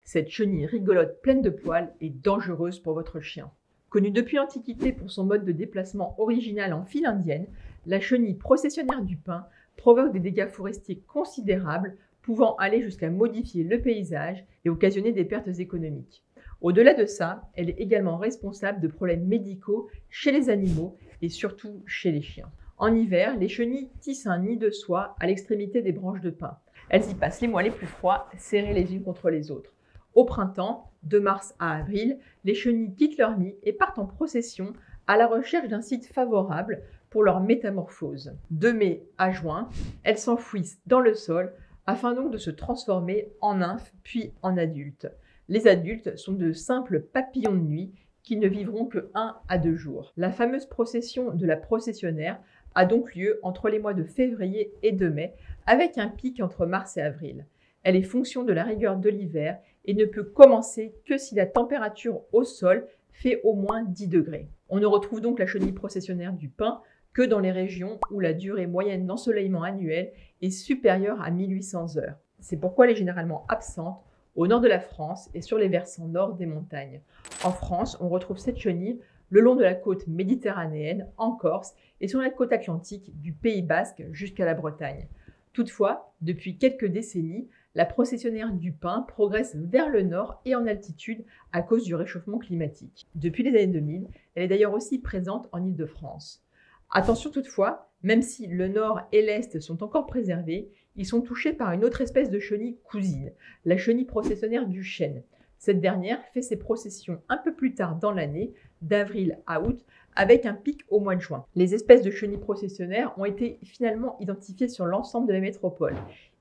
Cette chenille rigolote pleine de poils est dangereuse pour votre chien. Connue depuis l'Antiquité pour son mode de déplacement original en file indienne, la chenille processionnaire du pin provoque des dégâts forestiers considérables, pouvant aller jusqu'à modifier le paysage et occasionner des pertes économiques. Au-delà de ça, elle est également responsable de problèmes médicaux chez les animaux et surtout chez les chiens. En hiver, les chenilles tissent un nid de soie à l'extrémité des branches de pin. Elles y passent les mois les plus froids, serrées les unes contre les autres. Au printemps, de mars à avril, les chenilles quittent leur nid et partent en procession à la recherche d'un site favorable pour leur métamorphose. De mai à juin, elles s'enfouissent dans le sol afin donc de se transformer en nymphes puis en adultes. Les adultes sont de simples papillons de nuit qui ne vivront que 1 à 2 jours. La fameuse procession de la processionnaire a donc lieu entre les mois de février et de mai, avec un pic entre mars et avril. Elle est fonction de la rigueur de l'hiver et ne peut commencer que si la température au sol fait au moins 10 degrés. On ne retrouve donc la chenille processionnaire du pin que dans les régions où la durée moyenne d'ensoleillement annuel est supérieure à 1800 heures. C'est pourquoi elle est généralement absente au nord de la France et sur les versants nord des montagnes. En France, on retrouve cette chenille le long de la côte méditerranéenne, en Corse, et sur la côte atlantique du Pays Basque jusqu'à la Bretagne. Toutefois, depuis quelques décennies, la processionnaire du pin progresse vers le nord et en altitude à cause du réchauffement climatique. Depuis les années 2000, elle est d'ailleurs aussi présente en Île-de-France. Attention toutefois, même si le nord et l'est sont encore préservés, ils sont touchés par une autre espèce de chenille cousine, la chenille processionnaire du chêne. Cette dernière fait ses processions un peu plus tard dans l'année, d'avril à août, avec un pic au mois de juin. Les espèces de chenilles processionnaires ont été finalement identifiées sur l'ensemble de la métropole.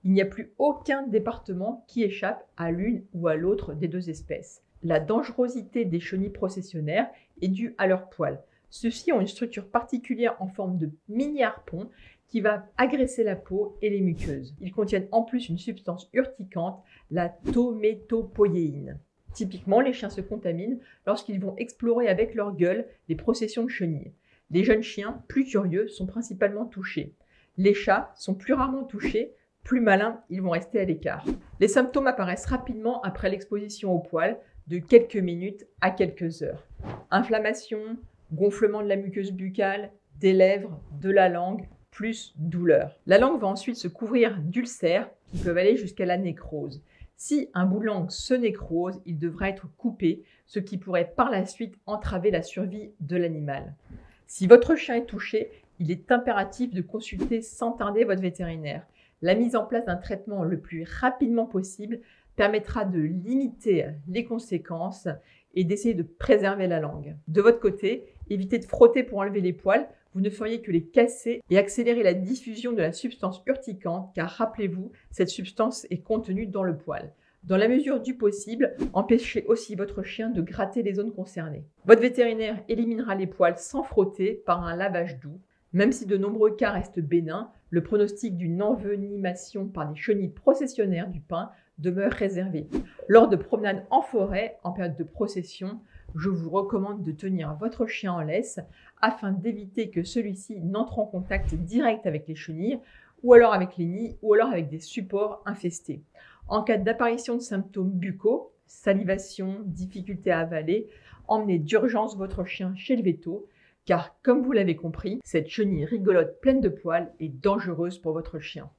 Il n'y a plus aucun département qui échappe à l'une ou à l'autre des deux espèces. La dangerosité des chenilles processionnaires est due à leurs poils. Ceux-ci ont une structure particulière en forme de mini-harpon qui va agresser la peau et les muqueuses. Ils contiennent en plus une substance urticante, la tométopoïéine. Typiquement, les chiens se contaminent lorsqu'ils vont explorer avec leur gueule les processions de chenilles. Les jeunes chiens, plus curieux, sont principalement touchés. Les chats sont plus rarement touchés, plus malins, ils vont rester à l'écart. Les symptômes apparaissent rapidement après l'exposition aux poils, de quelques minutes à quelques heures. Inflammation, gonflement de la muqueuse buccale, des lèvres, de la langue, plus douleur. La langue va ensuite se couvrir d'ulcères qui peuvent aller jusqu'à la nécrose. Si un bout de langue se nécrose, il devra être coupé, ce qui pourrait par la suite entraver la survie de l'animal. Si votre chien est touché, il est impératif de consulter sans tarder votre vétérinaire. La mise en place d'un traitement le plus rapidement possible permettra de limiter les conséquences et d'essayer de préserver la langue. De votre côté, évitez de frotter pour enlever les poils, vous ne feriez que les casser et accélérer la diffusion de la substance urticante, car rappelez-vous, cette substance est contenue dans le poil. Dans la mesure du possible, empêchez aussi votre chien de gratter les zones concernées. Votre vétérinaire éliminera les poils sans frotter par un lavage doux. Même si de nombreux cas restent bénins, le pronostic d'une envenimation par des chenilles processionnaires du pin demeure réservé. Lors de promenades en forêt, en période de procession, je vous recommande de tenir votre chien en laisse afin d'éviter que celui-ci n'entre en contact direct avec les chenilles, ou alors avec les nids, ou alors avec des supports infestés. En cas d'apparition de symptômes buccaux, salivation, difficulté à avaler, emmenez d'urgence votre chien chez le véto, car comme vous l'avez compris, cette chenille rigolote pleine de poils est dangereuse pour votre chien.